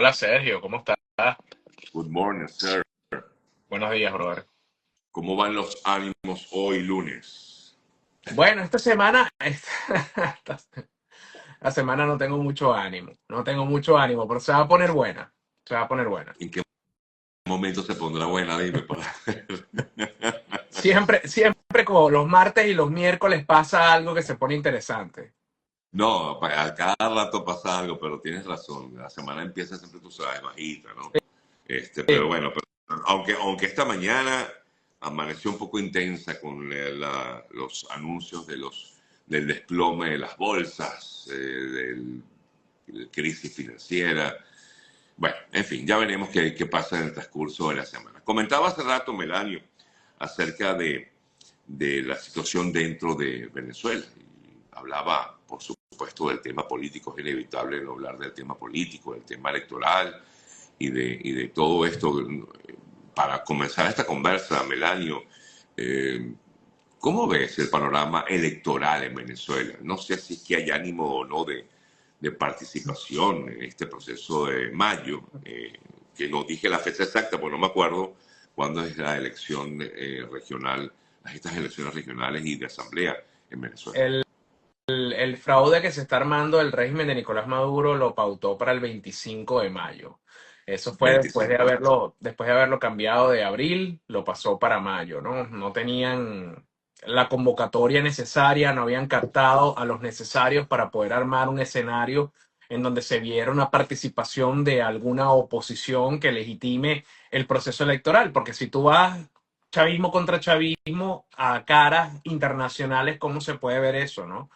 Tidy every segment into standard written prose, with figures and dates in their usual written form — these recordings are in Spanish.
Hola Sergio, ¿cómo estás? Good morning, sir. Buenos días, brother. ¿Cómo van los ánimos hoy lunes? Bueno, esta semana, esta semana no tengo mucho ánimo, no tengo mucho ánimo, pero se va a poner buena, se va a poner buena. ¿En qué momento se pondrá buena? Dime para ver. Siempre como los martes y los miércoles pasa algo que se pone interesante. No, a cada rato pasa algo, pero tienes razón. La semana empieza siempre, tú sabes, bajita, ¿no? Pero Sí, bueno, aunque esta mañana amaneció un poco intensa con los anuncios del desplome de las bolsas, de la crisis financiera. Bueno, en fin, ya veremos qué pasa en el transcurso de la semana. Comentaba hace rato, Melanio, acerca de la situación dentro de Venezuela. Y hablaba, por supuesto, del tema político. Es inevitable no hablar del tema político, del tema electoral y de todo esto. Para comenzar esta conversa, Melanio, eh, ¿cómo ves el panorama electoral en Venezuela? No sé si es que hay ánimo o no de participación en este proceso de mayo, que no dije la fecha exacta, pues no me acuerdo cuándo es la elección regional, estas elecciones regionales y de asamblea en Venezuela. el, el fraude que se está armando el régimen de Nicolás Maduro lo pautó para el 25 de mayo. Eso fue 25. después de haberlo cambiado de abril, lo pasó para mayo, ¿no? No tenían la convocatoria necesaria, no habían captado a los necesarios para poder armar un escenario en donde se viera una participación de alguna oposición que legitime el proceso electoral, porque si tú vas chavismo contra chavismo a caras internacionales, ¿cómo se puede ver eso, no?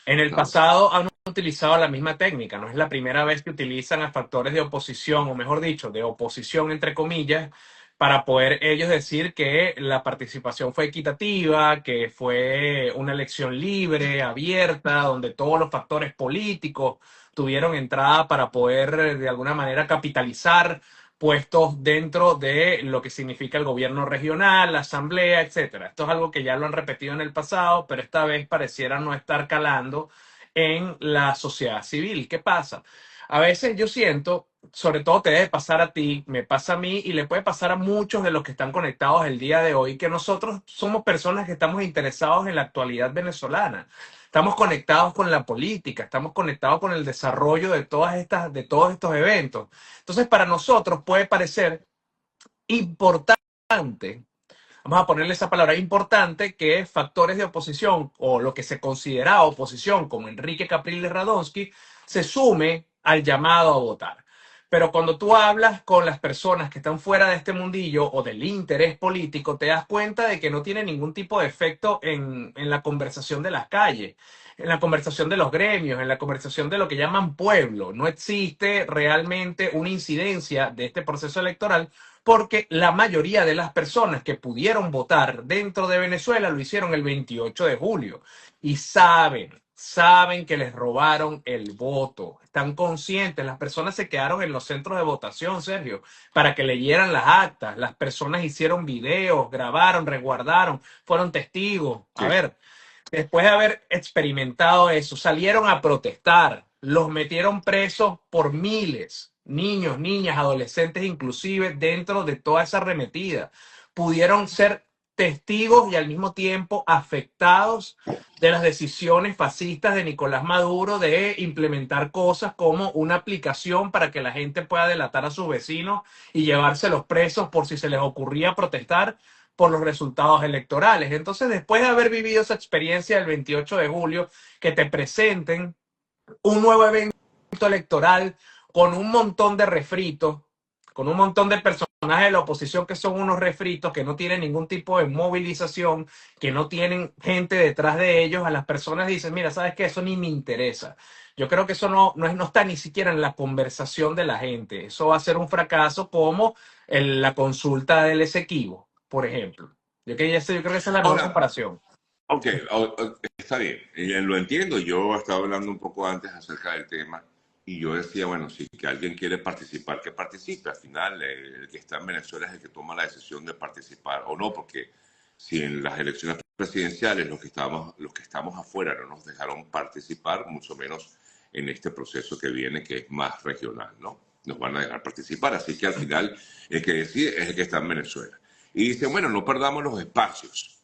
En el Claro, pasado han utilizado la misma técnica, no es la primera vez que utilizan a factores de oposición, o mejor dicho, de oposición entre comillas, para poder ellos decir que la participación fue equitativa, que fue una elección libre, abierta, donde todos los factores políticos tuvieron entrada para poder de alguna manera capitalizar puestos dentro de lo que significa el gobierno regional, la asamblea, etcétera. Esto es algo que ya lo han repetido en el pasado, pero esta vez pareciera no estar calando en la sociedad civil. ¿Qué pasa? A veces yo siento, sobre todo te debe pasar a ti, me pasa a mí y le puede pasar a muchos de los que están conectados el día de hoy, que nosotros somos personas que estamos interesados en la actualidad venezolana. Estamos conectados con la política, estamos conectados con el desarrollo de todos estos eventos. Entonces, para nosotros puede parecer importante, vamos a ponerle esa palabra importante, que factores de oposición o lo que se considera oposición, como Enrique Capriles Radonsky, se sume al llamado a votar. Pero cuando tú hablas con las personas que están fuera de este mundillo o del interés político, te das cuenta de que no tiene ningún tipo de efecto en la conversación de las calles, en la conversación de los gremios, en la conversación de lo que llaman pueblo. No existe realmente una incidencia de este proceso electoral porque la mayoría de las personas que pudieron votar dentro de Venezuela lo hicieron el 28 de julio y saben que les robaron el voto, están conscientes, las personas se quedaron en los centros de votación, Sergio, para que leyeran las actas, las personas hicieron videos, grabaron, resguardaron, fueron testigos. A sí. ver, después de haber experimentado eso, salieron a protestar, los metieron presos por miles, niños, niñas, adolescentes inclusive, dentro de toda esa arremetida. Pudieron ser testigos y al mismo tiempo afectados de las decisiones fascistas de Nicolás Maduro de implementar cosas como una aplicación para que la gente pueda delatar a sus vecinos y llevárselos presos por si se les ocurría protestar por los resultados electorales. Entonces, después de haber vivido esa experiencia del 28 de julio, que te presenten un nuevo evento electoral con un montón de refritos, con un montón de personajes de la oposición que son unos refritos, que no tienen ningún tipo de movilización, que no tienen gente detrás de ellos, a las personas dicen, mira, ¿sabes qué? Eso ni me interesa. Yo creo que eso no está ni siquiera en la conversación de la gente. Eso va a ser un fracaso como la consulta del Esequibo, por ejemplo. Yo creo que esa es la mejor Ahora, comparación. ok, está bien, lo entiendo. Yo estaba hablando un poco antes acerca del tema y yo decía, bueno, si que alguien quiere participar, que participe. Al final, el que está en Venezuela es el que toma la decisión de participar o no, porque si en las elecciones presidenciales los que estamos afuera no nos dejaron participar, mucho menos en este proceso que viene, que es más regional, ¿no? nos van a dejar participar. Así que al final el que decide es el que está en Venezuela. Y dice, bueno, no perdamos los espacios.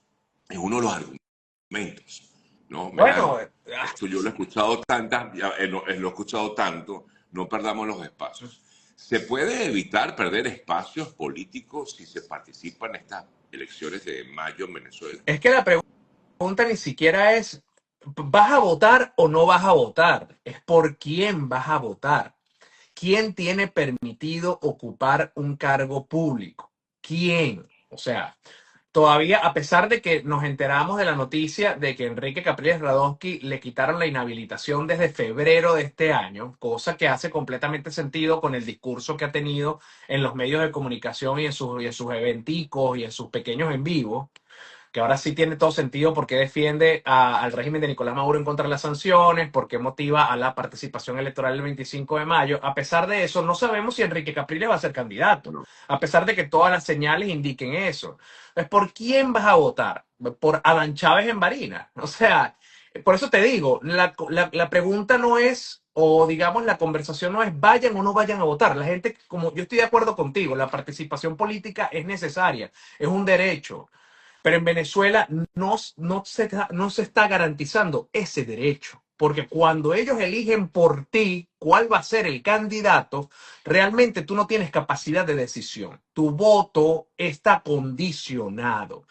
Es uno de los argumentos, ¿no? Mira, Bueno, esto yo lo he escuchado tantas, lo he escuchado tanto, no perdamos los espacios. ¿Se puede evitar perder espacios políticos si se participa en estas elecciones de mayo en Venezuela? es que la pregunta ni siquiera es, ¿vas a votar o no vas a votar? Es por quién vas a votar. ¿Quién tiene permitido ocupar un cargo público? ¿Quién? O sea, todavía, a pesar de que nos enteramos de la noticia de que Enrique Capriles Radonsky le quitaron la inhabilitación desde febrero de este año, cosa que hace completamente sentido con el discurso que ha tenido en los medios de comunicación y en sus eventicos y en sus pequeños en vivo, que ahora sí tiene todo sentido porque defiende al régimen de Nicolás Maduro en contra de las sanciones, porque motiva a la participación electoral el 25 de mayo. A pesar de eso, no sabemos si Enrique Capriles va a ser candidato, No, a pesar de que todas las señales indiquen eso. Entonces, ¿por quién vas a votar? ¿Por Adán Chávez en Barinas? O sea, por eso te digo, la pregunta no es, o digamos, la conversación no es vayan o no vayan a votar. La gente, como yo estoy de acuerdo contigo, la participación política es necesaria, es un derecho. Pero en Venezuela no se está garantizando ese derecho, porque cuando ellos eligen por ti cuál va a ser el candidato, realmente tú no tienes capacidad de decisión. Tu voto está condicionado.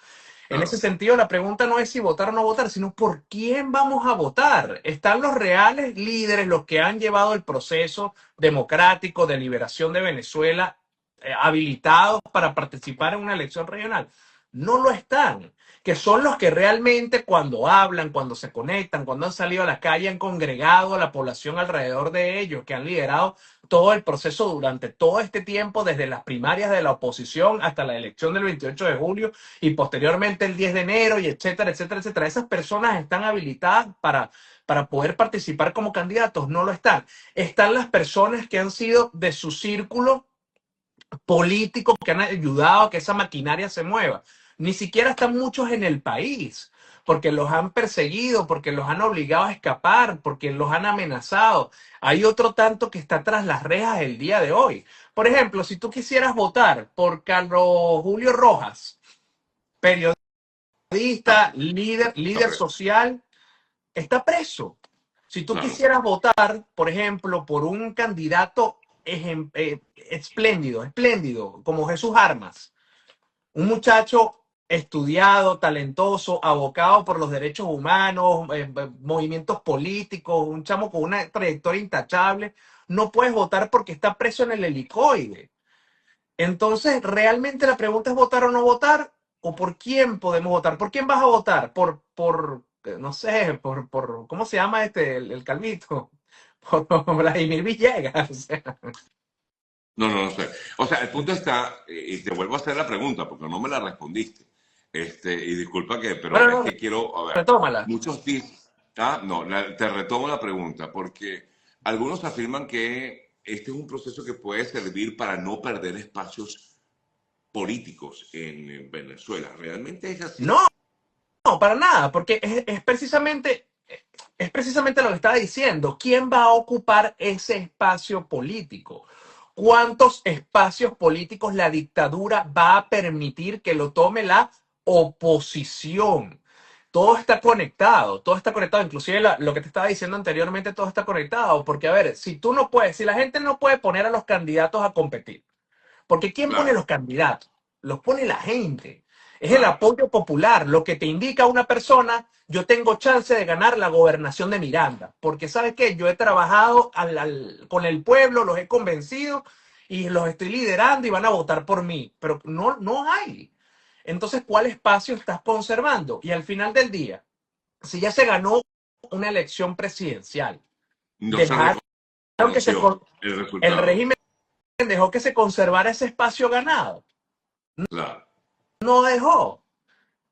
En ese claro, sentido, la pregunta no es si votar o no votar, sino por quién vamos a votar. Están los reales líderes, los que han llevado el proceso democrático de liberación de Venezuela, habilitados para participar en una elección regional. No lo están, que son los que realmente cuando hablan, cuando se conectan, cuando han salido a la calle, han congregado a la población alrededor de ellos, que han liderado todo el proceso durante todo este tiempo, desde las primarias de la oposición hasta la elección del 28 de julio y posteriormente el 10 de enero y etcétera, etcétera, etcétera. Esas personas están habilitadas para poder participar como candidatos, no lo están. Están las personas que han sido de su círculo político, que han ayudado a que esa maquinaria se mueva. Ni siquiera están muchos en el país, porque los han perseguido, porque los han obligado a escapar, porque los han amenazado. Hay otro tanto que está tras las rejas el día de hoy. Por ejemplo, si tú quisieras votar por Carlos Julio Rojas, periodista, líder correcto, social, está preso. Si tú claro. quisieras votar, por ejemplo, por un candidato espléndido, como Jesús Armas, un muchacho estudiado, talentoso, abocado por los derechos humanos, movimientos políticos, un chamo con una trayectoria intachable, no puedes votar porque está preso en el helicoide. Entonces, realmente la pregunta es votar o no votar, o por quién podemos votar. ¿Por quién vas a votar? No sé, ¿cómo se llama el calvito? Por Vladimir Villegas. O sea, No sé. O sea, el punto está, y te vuelvo a hacer la pregunta porque no me la respondiste. Y disculpa que, pero bueno, es no, que quiero, a ver, retómala. muchos dicen, no, te retomo la pregunta porque algunos afirman que este es un proceso que puede servir para no perder espacios políticos en Venezuela. ¿Realmente es así? No, no, para nada, porque es precisamente lo que estaba diciendo. ¿Quién va a ocupar ese espacio político? ¿Cuántos espacios políticos la dictadura va a permitir que lo tome la oposición? Todo está conectado, inclusive lo que te estaba diciendo anteriormente, todo está conectado, porque a ver, si la gente no puede poner a los candidatos a competir, porque ¿quién pone Claro, los candidatos? Los pone la gente. Es el claro, apoyo popular, lo que te indica una persona, yo tengo chance de ganar la gobernación de Miranda, porque ¿sabes qué? Yo he trabajado con el pueblo, los he convencido y los estoy liderando y van a votar por mí, pero no hay. Entonces, ¿cuál espacio estás conservando? Y al final del día, si ya se ganó una elección presidencial, no se dejaron que reconoció el el resultado. régimen dejó que se conservara ese espacio ganado. Claro. No dejó.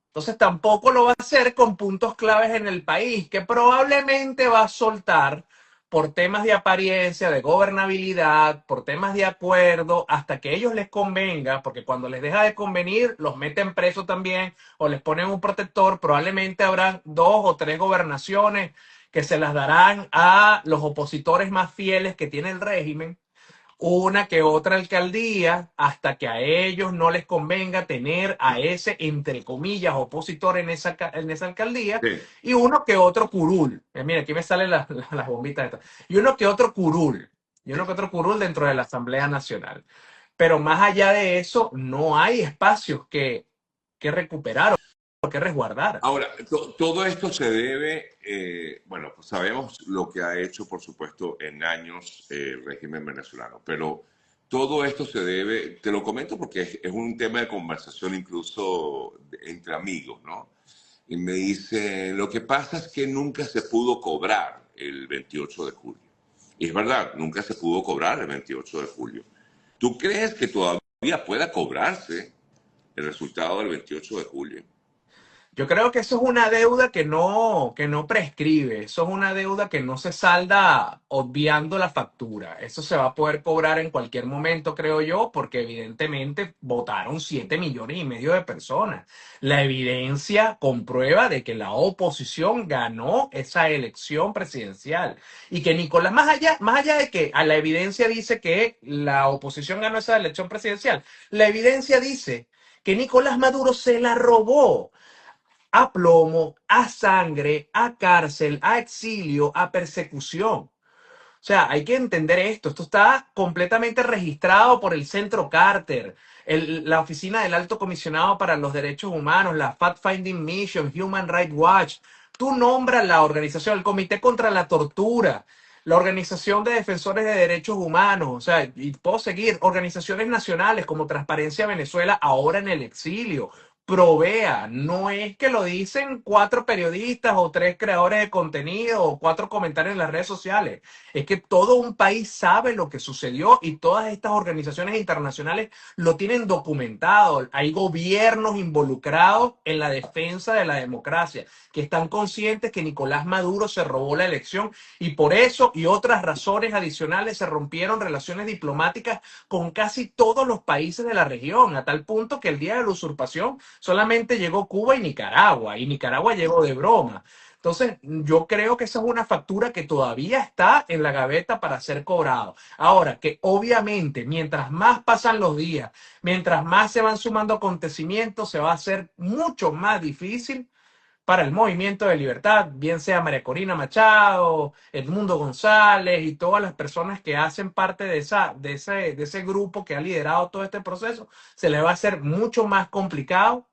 Entonces tampoco lo va a hacer con puntos claves en el país, que probablemente va a soltar por temas de apariencia, de gobernabilidad, por temas de acuerdo, hasta que ellos les convenga, porque cuando les deja de convenir, los meten preso también o les ponen un protector. Probablemente habrán 2 o 3 gobernaciones que se las darán a los opositores más fieles que tiene el régimen, una que otra alcaldía hasta que a ellos no les convenga tener a ese, entre comillas, opositor en esa alcaldía, Sí. y uno que otro curul. Mira, aquí me salen las bombitas estas. Y uno que otro curul. Y uno que otro curul dentro de la Asamblea Nacional. Pero más allá de eso, no hay espacios que recuperar o que resguardar. Ahora, todo esto se debe, bueno, pues sabemos lo que ha hecho, por supuesto, en años el régimen venezolano, pero todo esto se debe, te lo comento porque es un tema de conversación incluso entre amigos, ¿no? Y me dice, lo que pasa es que nunca se pudo cobrar el 28 de julio. Y es verdad, nunca se pudo cobrar el 28 de julio. ¿Tú crees que todavía pueda cobrarse el resultado del 28 de julio? Yo creo que eso es una deuda que no prescribe, eso es una deuda que no se salda obviando la factura. Eso se va a poder cobrar en cualquier momento, creo yo, porque evidentemente votaron 7,5 millones de personas. La evidencia comprueba de que la oposición ganó esa elección presidencial y que Nicolás, más allá de que a la evidencia dice que la oposición ganó esa elección presidencial, la evidencia dice que Nicolás Maduro se la robó a plomo, a sangre, a cárcel, a exilio, a persecución. O sea, hay que entender esto. Esto está completamente registrado por el Centro Carter, la Oficina del Alto Comisionado para los Derechos Humanos, la Fact-Finding Mission, Human Rights Watch. Tú nombras la organización, el Comité contra la Tortura, la Organización de Defensores de Derechos Humanos, o sea, y puedo seguir, organizaciones nacionales como Transparencia Venezuela, ahora en el exilio. Provea, no es que lo dicen 4 periodistas o 3 creadores de contenido o 4 comentarios en las redes sociales. Es que todo un país sabe lo que sucedió y todas estas organizaciones internacionales lo tienen documentado. Hay gobiernos involucrados en la defensa de la democracia, que están conscientes que Nicolás Maduro se robó la elección y por eso y otras razones adicionales se rompieron relaciones diplomáticas con casi todos los países de la región, a tal punto que el día de la usurpación solamente llegó Cuba y Nicaragua llegó de broma. Entonces, yo creo que esa es una factura que todavía está en la gaveta para ser cobrado. Ahora, que obviamente, mientras más pasan los días, mientras más se van sumando acontecimientos, se va a hacer mucho más difícil para el movimiento de libertad, bien sea María Corina Machado, Edmundo González y todas las personas que hacen parte de ese grupo que ha liderado todo este proceso, se le va a hacer mucho más complicado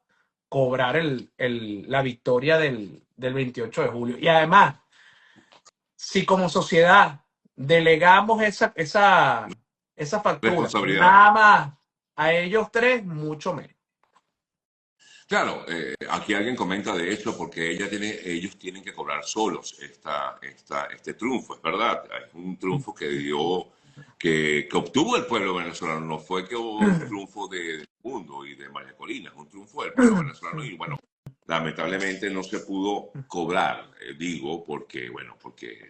cobrar la victoria del 28 de julio. Y además, si como sociedad delegamos esa factura Responsabilidad. nada más a ellos tres, mucho menos. Claro, aquí alguien comenta de hecho porque ellos tienen que cobrar solos este triunfo, es verdad, es un triunfo que obtuvo el pueblo venezolano, no fue que hubo un triunfo del mundo y de María Corina, es un triunfo del pueblo venezolano y bueno, lamentablemente no se pudo cobrar, digo, porque, bueno,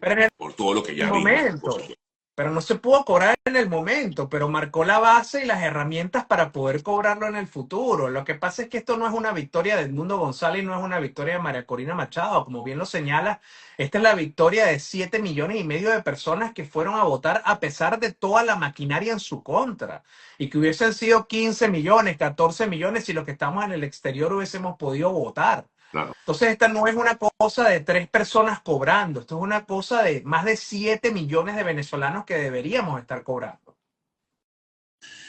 Pero en por todo lo que el ya vimos, por momento, supuesto. pero no se pudo cobrar en el momento, pero marcó la base y las herramientas para poder cobrarlo en el futuro. Lo que pasa es que esto no es una victoria de Edmundo González y no es una victoria de María Corina Machado, como bien lo señala, esta es la victoria de 7,5 millones de personas que fueron a votar a pesar de toda la maquinaria en su contra y que hubiesen sido 15 millones, 14 millones si los que estamos en el exterior hubiésemos podido votar. Claro. Entonces, esta no es una cosa de 3 personas cobrando, esto es una cosa de más de 7 millones de venezolanos que deberíamos estar cobrando.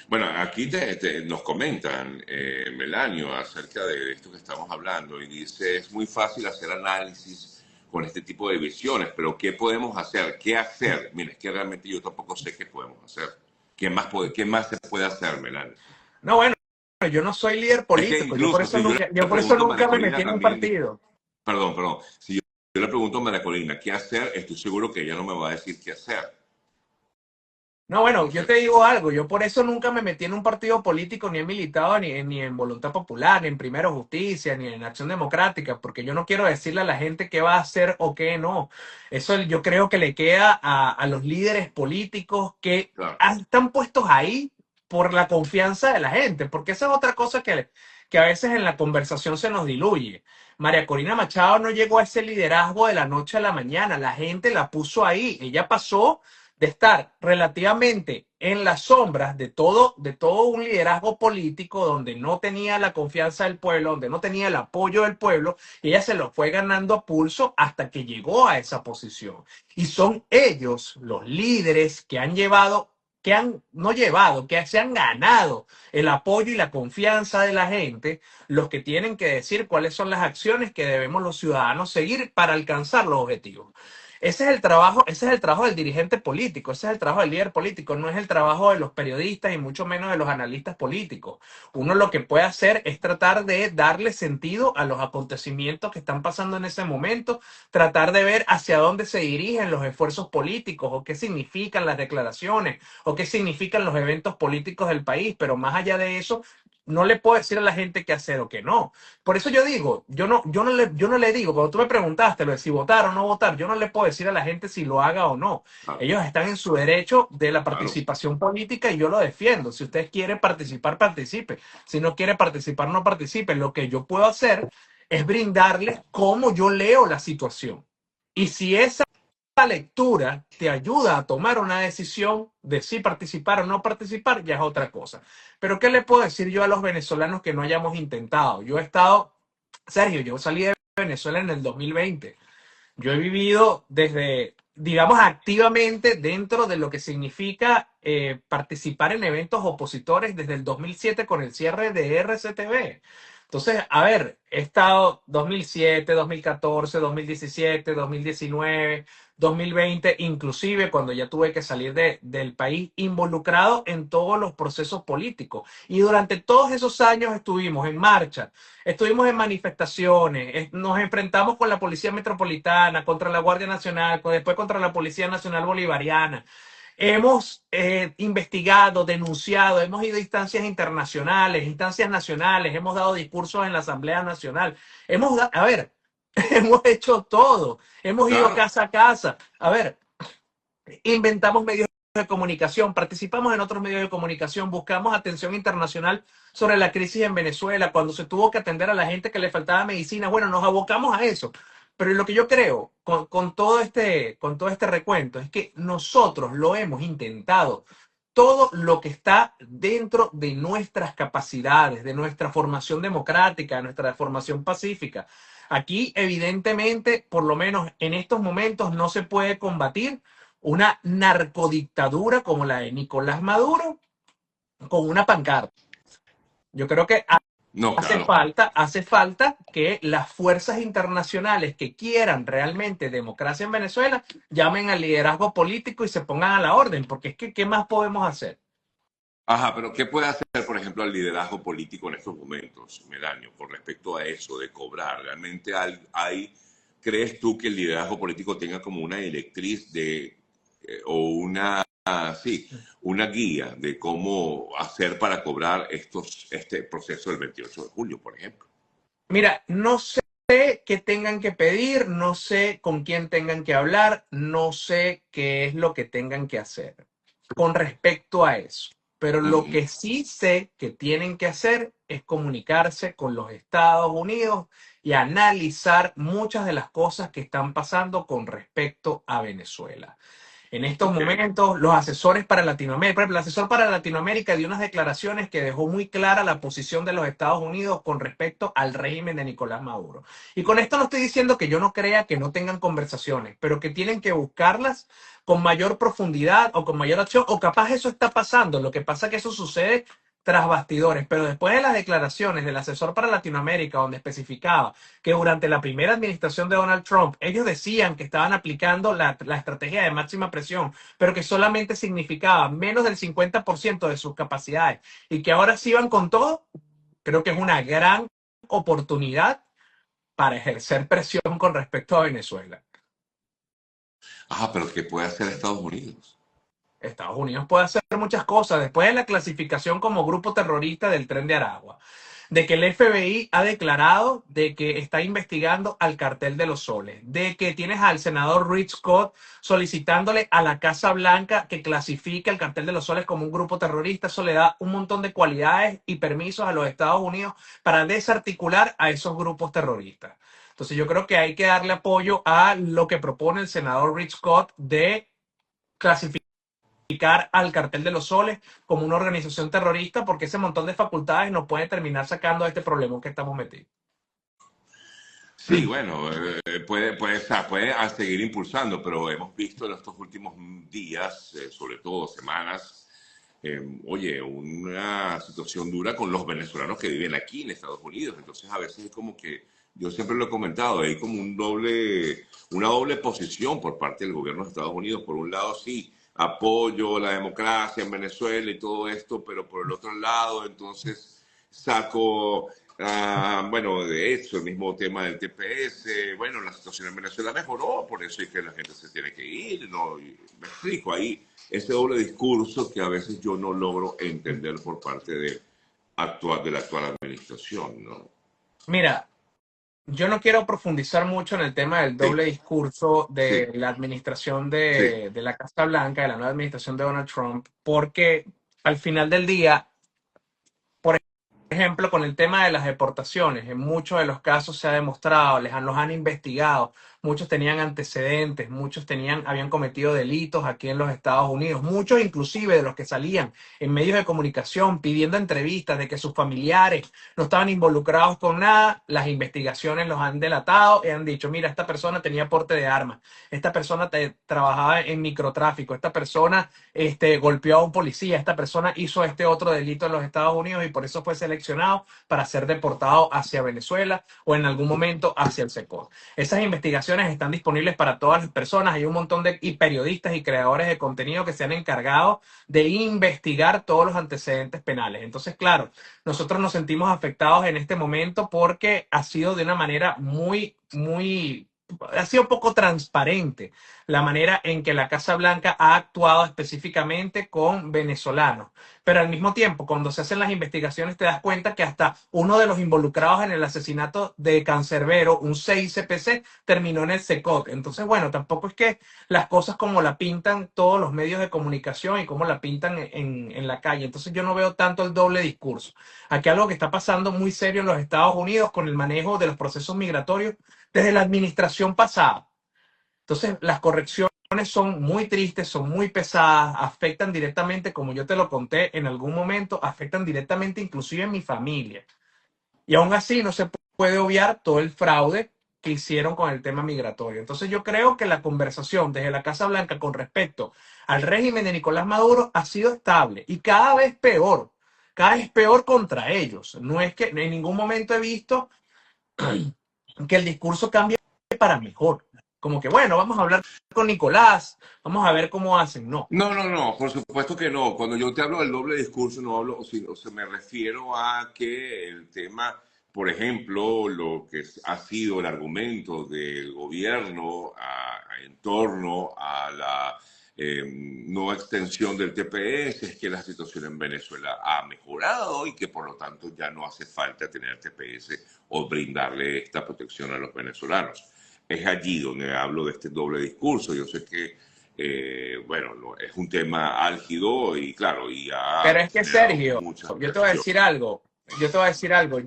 Bueno, aquí nos comentan, Melanio, acerca de esto que estamos hablando y dice, es muy fácil hacer análisis con este tipo de visiones, pero ¿qué podemos hacer? ¿Qué hacer? Mira, es que realmente yo tampoco sé qué podemos hacer. Qué más se puede hacer, Melanio? No, bueno, yo no soy líder Es que político, incluso si yo yo le por eso pregunto a María nunca me metí Corina en un también, partido. perdón, si yo le pregunto a María Corina qué hacer, estoy seguro que ella no me va a decir qué hacer. No, bueno, No yo sé. te digo algo, yo por eso nunca me metí en un partido político, ni he militado ni en Voluntad Popular, ni en Primero Justicia, ni en Acción Democrática, porque yo no quiero decirle a la gente qué va a hacer o qué no. Eso yo creo que le queda a los líderes políticos que Claro. están puestos ahí por la confianza de la gente, porque esa es otra cosa que a veces en la conversación se nos diluye. María Corina Machado no llegó a ese liderazgo de la noche a la mañana, la gente la puso ahí, ella pasó de estar relativamente en las sombras de todo un liderazgo político donde no tenía la confianza del pueblo, donde no tenía el apoyo del pueblo, y ella se lo fue ganando a pulso hasta que llegó a esa posición. Y son ellos los líderes que han llevado, que han no llevado, que se han ganado el apoyo y la confianza de la gente, los que tienen que decir cuáles son las acciones que debemos los ciudadanos seguir para alcanzar los objetivos. Ese es el trabajo del dirigente político, ese es el trabajo del líder político, no es el trabajo de los periodistas y mucho menos de los analistas políticos. Uno lo que puede hacer es tratar de darle sentido a los acontecimientos que están pasando en ese momento, tratar de ver hacia dónde se dirigen los esfuerzos políticos o qué significan las declaraciones o qué significan los eventos políticos del país, pero más allá de eso, no le puedo decir a la gente qué hacer o qué no. Por eso yo digo, yo no le digo, cuando tú me preguntaste lo de si votar o no votar, yo no le puedo decir a la gente si lo haga o no. Claro, Ellos están en su derecho de la claro. participación política y yo lo defiendo. Si usted quiere participar, participe. Si no quiere participar, no participe. Lo que yo puedo hacer es brindarles cómo yo leo la situación. Y si esa lectura te ayuda a tomar una decisión de si participar o no participar, ya es otra cosa. Pero ¿qué le puedo decir yo a los venezolanos que no hayamos intentado? Yo he estado, Sergio, yo salí de Venezuela en el 2020. Yo he vivido desde, digamos, activamente dentro de lo que significa participar en eventos opositores desde el 2007 con el cierre de RCTV. Entonces, a ver, he estado 2007, 2014, 2017, 2019, 2020, inclusive cuando ya tuve que salir del país, involucrado en todos los procesos políticos. Y durante todos esos años estuvimos en marcha. Estuvimos en manifestaciones, nos enfrentamos con la Policía Metropolitana, contra la Guardia Nacional, después contra la Policía Nacional Bolivariana. Hemos investigado, denunciado, hemos ido a instancias internacionales, instancias nacionales, hemos dado discursos en la Asamblea Nacional. A ver, hemos hecho todo, hemos ido Claro. casa a casa. A ver, inventamos medios de comunicación, participamos en otros medios de comunicación, buscamos atención internacional sobre la crisis en Venezuela, cuando se tuvo que atender a la gente que le faltaba medicina, bueno, nos abocamos a eso. Pero lo que yo creo con todo este recuento es que nosotros lo hemos intentado. Todo lo que está dentro de nuestras capacidades, de nuestra formación democrática, de nuestra formación pacífica. Aquí, evidentemente, por lo menos en estos momentos, no se puede combatir una narcodictadura como la de Nicolás Maduro con una pancarta. Yo creo que No, claro. hace falta que las fuerzas internacionales que quieran realmente democracia en Venezuela llamen al liderazgo político y se pongan a la orden, porque es que, ¿qué más podemos hacer? Ajá, pero ¿qué puede hacer, por ejemplo, el liderazgo político en estos momentos, Melanio, con respecto a eso de cobrar? ¿Realmente crees tú que el liderazgo político tenga como una directriz o sí, una guía de cómo hacer para cobrar este proceso del 28 de julio, por ejemplo? Mira, no sé qué tengan que pedir, no sé con quién tengan que hablar, no sé qué es lo que tengan que hacer con respecto a eso. Pero lo Ujú. que sí sé que tienen que hacer es comunicarse con los Estados Unidos y analizar muchas de las cosas que están pasando con respecto a Venezuela. En estos Ok. momentos, los asesores para Latinoamérica, por ejemplo, el asesor para Latinoamérica dio unas declaraciones que dejó muy clara la posición de los Estados Unidos con respecto al régimen de Nicolás Maduro. Y con esto no estoy diciendo que yo no crea que no tengan conversaciones, pero que tienen que buscarlas con mayor profundidad o con mayor acción, o capaz eso está pasando. Lo que pasa es que eso sucede tras bastidores, pero después de las declaraciones del asesor para Latinoamérica, donde especificaba que durante la primera administración de Donald Trump, ellos decían que estaban aplicando la estrategia de máxima presión, pero que solamente significaba menos del 50% de sus capacidades y que ahora sí van con todo, creo que es una gran oportunidad para ejercer presión con respecto a Venezuela. Ajá, pero ¿qué puede hacer Estados Unidos? Estados Unidos puede hacer muchas cosas. Después de la clasificación como grupo terrorista del Tren de Aragua, de que el FBI ha declarado de que está investigando al Cartel de los Soles, de que tienes al senador Rick Scott solicitándole a la Casa Blanca que clasifique al Cartel de los Soles como un grupo terrorista. Eso le da un montón de cualidades y permisos a los Estados Unidos para desarticular a esos grupos terroristas. Entonces yo creo que hay que darle apoyo a lo que propone el senador Rick Scott de clasificar al Cartel de los Soles como una organización terrorista, porque ese montón de facultades nos puede terminar sacando de este problema que estamos metidos. Sí, bueno, puede seguir impulsando, pero hemos visto en estos últimos días, sobre todo semanas, oye, una situación dura con los venezolanos que viven aquí en Estados Unidos. Entonces, a veces es como que, yo siempre lo he comentado, hay como una doble posición por parte del gobierno de Estados Unidos. Por un lado, sí, apoyo la democracia en Venezuela y todo esto, pero por el otro lado, entonces saco, bueno, de hecho, el mismo tema del TPS, bueno, la situación en Venezuela mejoró, por eso es que la gente se tiene que ir, ¿no? Y me explico, ahí ese doble discurso que a veces yo no logro entender por parte de la actual administración, ¿no? Mira, yo no quiero profundizar mucho en el tema del Sí, doble discurso de sí, la administración sí. de la Casa Blanca, de la nueva administración de Donald Trump, porque al final del día, por ejemplo, con el tema de las deportaciones, en muchos de los casos se ha demostrado, los han investigado, muchos tenían antecedentes, habían cometido delitos aquí en los Estados Unidos, muchos inclusive de los que salían en medios de comunicación pidiendo entrevistas de que sus familiares no estaban involucrados con nada, las investigaciones los han delatado y han dicho, mira, esta persona tenía porte de armas, esta persona trabajaba en microtráfico, esta persona golpeó a un policía, esta persona hizo este otro delito en los Estados Unidos y por eso fue seleccionado para ser deportado hacia Venezuela o en algún momento hacia el SECOT. Esas investigaciones están disponibles para todas las personas. Hay un montón de periodistas y creadores de contenido que se han encargado de investigar todos los antecedentes penales. Entonces, claro, nosotros nos sentimos afectados en este momento porque ha sido de una manera ha sido poco transparente la manera en que la Casa Blanca ha actuado específicamente con venezolanos. Pero al mismo tiempo, cuando se hacen las investigaciones, te das cuenta que hasta uno de los involucrados en el asesinato de Cancerbero, un CICPC, terminó en el SECOT. Entonces, bueno, tampoco es que las cosas como la pintan todos los medios de comunicación y como la pintan en la calle. Entonces, yo no veo tanto el doble discurso. Aquí algo que está pasando muy serio en los Estados Unidos con el manejo de los procesos migratorios desde la administración pasada. Entonces, las correcciones son muy tristes, son muy pesadas, afectan directamente, como yo te lo conté en algún momento, afectan directamente inclusive a mi familia. Y aún así no se puede obviar todo el fraude que hicieron con el tema migratorio. Entonces yo creo que la conversación desde la Casa Blanca con respecto al régimen de Nicolás Maduro ha sido estable y cada vez peor contra ellos. No es que en ningún momento he visto que el discurso cambie para mejor. Como que, bueno, vamos a hablar con Nicolás, vamos a ver cómo hacen. No. No, no, no, por supuesto que no. Cuando yo te hablo del doble discurso, no hablo, o sea, me refiero a que el tema, por ejemplo, lo que ha sido el argumento del gobierno en torno a la no extensión del TPS es que la situación en Venezuela ha mejorado y que por lo tanto ya no hace falta tener TPS o brindarle esta protección a los venezolanos. Es allí donde hablo de este doble discurso. Yo sé que bueno, es un tema álgido y claro, y Pero ha es que, generado Sergio, muchas yo te voy a reacciones. decir algo. Yo te voy a decir algo.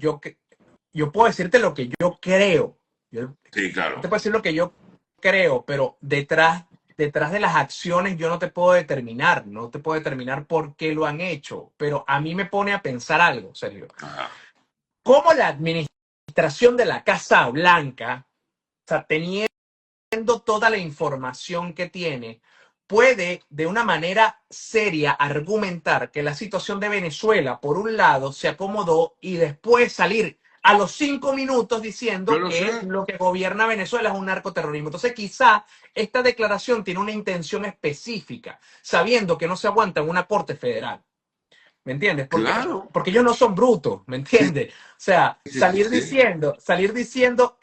Yo puedo decirte lo que yo creo. Sí, Yo claro, te puedo decir lo que yo creo, pero detrás de las acciones yo no te puedo determinar. No te puedo determinar por qué lo han hecho. Pero a mí me pone a pensar algo, Sergio. ajá. ¿Cómo la administración de la Casa Blanca, o sea, teniendo toda la información que tiene, puede de una manera seria argumentar que la situación de Venezuela, por un lado, se acomodó y después salir a los 5 minutos Yo diciendo lo que sé, lo que gobierna Venezuela es un narcoterrorismo? Entonces, quizá esta declaración tiene una intención específica, sabiendo que no se aguanta en una corte federal. ¿Me entiendes? claro, Porque ellos no son brutos, ¿me sí, entiendes? O sea, sí, sí, sí. salir diciendo,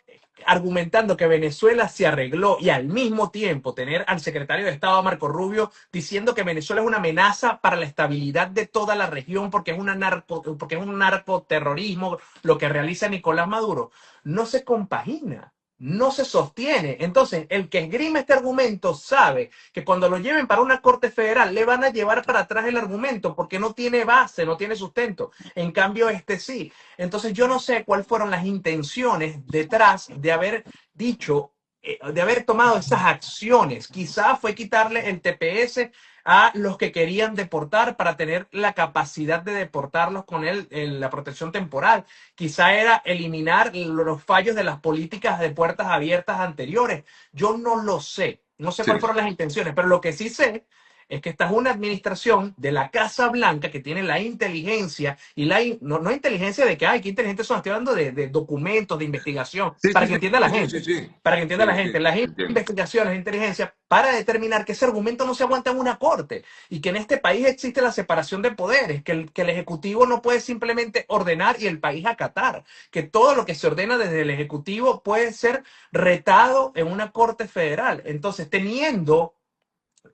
argumentando que Venezuela se arregló y al mismo tiempo tener al secretario de Estado, Marco Rubio, diciendo que Venezuela es una amenaza para la estabilidad de toda la región porque es un narcoterrorismo lo que realiza Nicolás Maduro, no se compagina. No se sostiene. Entonces, el que esgrime este argumento sabe que cuando lo lleven para una corte federal le van a llevar para atrás el argumento porque no tiene base, no tiene sustento. En cambio, este sí. Entonces yo no sé cuáles fueron las intenciones detrás de haber dicho, de haber tomado esas acciones. Quizá fue quitarle el TPS a los que querían deportar para tener la capacidad de deportarlos con la protección temporal. Quizá era eliminar los fallos de las políticas de puertas abiertas anteriores. Yo no lo sé. No sé Sí, cuáles fueron las intenciones, pero lo que sí sé es que esta es una administración de la Casa Blanca que tiene la inteligencia y no inteligencia de que, ay, qué inteligentes son, estoy hablando de documentos, de investigación, sí, para sí, que sí, entienda la sí, sí, gente, sí, para que entienda la sí, gente, sí, las entiendo. investigaciones de inteligencia para determinar que ese argumento no se aguanta en una corte y que en este país existe la separación de poderes, que el Ejecutivo no puede simplemente ordenar y el país acatar, que todo lo que se ordena desde el Ejecutivo puede ser retado en una corte federal. Entonces, teniendo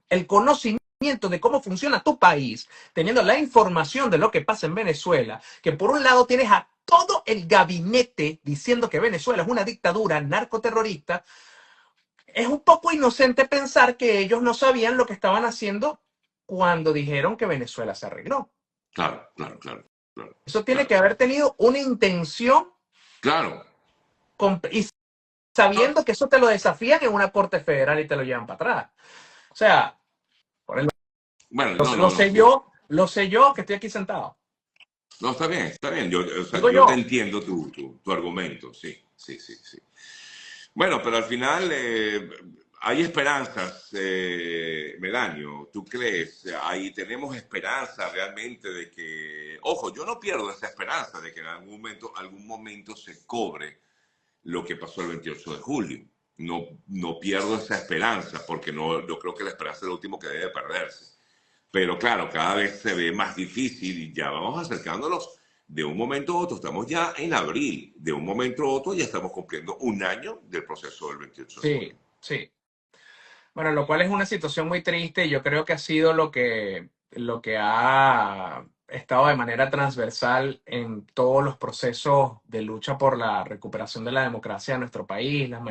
el conocimiento de cómo funciona tu país, teniendo la información de lo que pasa en Venezuela, que por un lado tienes a todo el gabinete diciendo que Venezuela es una dictadura narcoterrorista, es un poco inocente pensar que ellos no sabían lo que estaban haciendo cuando dijeron que Venezuela se arregló. Claro, claro, claro, claro, Eso tiene claro, que haber tenido una intención claro. y No, sabiendo que eso te lo desafían en una corte federal y te lo llevan para atrás. O sea, bueno, no, no, no, sí. lo sé yo que estoy aquí sentado. No, está bien, está bien. Yo, o sea, Digo yo te yo, entiendo tu argumento, sí, sí, sí, sí. Bueno, pero al final hay esperanzas, Melanio. ¿Tú crees? Ahí tenemos esperanza realmente de que, ojo, yo no pierdo esa esperanza de que en algún momento se cobre lo que pasó el 28 de julio. No, no pierdo esa esperanza porque no, yo creo que la esperanza es lo último que debe perderse. Pero claro, cada vez se ve más difícil y ya vamos acercándonos de un momento a otro. Estamos ya en abril, de un momento a otro ya estamos cumpliendo un año del proceso del 28 de sí, julio. sí. Bueno, lo cual es una situación muy triste y yo creo que ha sido lo que ha estado de manera transversal en todos los procesos de lucha por la recuperación de la democracia de nuestro país, las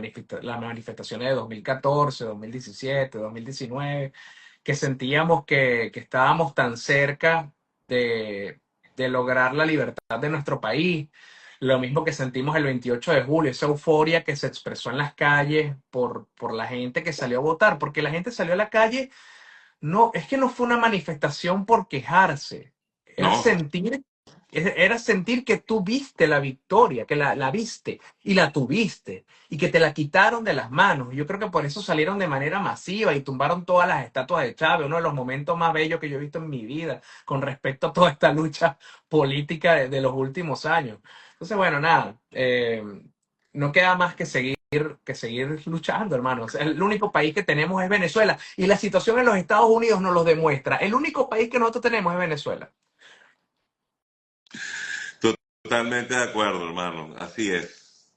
manifestaciones de 2014, 2017, 2019, que sentíamos que estábamos tan cerca de, de lograr la libertad de nuestro país. Lo mismo que sentimos el 28 de julio, esa euforia que se expresó en las calles por la gente que salió a votar, porque la gente salió a la calle, no, es que no fue una manifestación por quejarse, era No, sentir, era sentir que tú viste la victoria, que la viste y la tuviste y que te la quitaron de las manos. Yo creo que por eso salieron de manera masiva y tumbaron todas las estatuas de Chávez, uno de los momentos más bellos que yo he visto en mi vida con respecto a toda esta lucha política de los últimos años. Entonces, bueno, nada, no queda más que seguir luchando, hermano. O sea, el único país que tenemos es Venezuela y la situación en los Estados Unidos nos lo demuestra. El único país que nosotros tenemos es Venezuela. totalmente de acuerdo, hermano. Así es.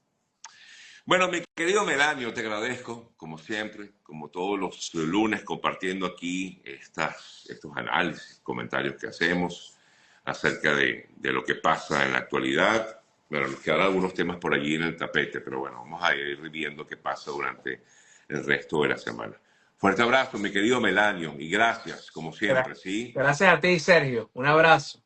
Bueno, mi querido Melanio, te agradezco, como siempre, como todos los lunes, compartiendo aquí estos análisis, comentarios que hacemos acerca de lo que pasa en la actualidad. Bueno, nos quedan algunos temas por allí en el tapete, pero bueno, vamos a ir viendo qué pasa durante el resto de la semana. Fuerte abrazo, mi querido Melanio, y gracias, como siempre, ¿sí? Gracias a ti, Sergio. Un abrazo.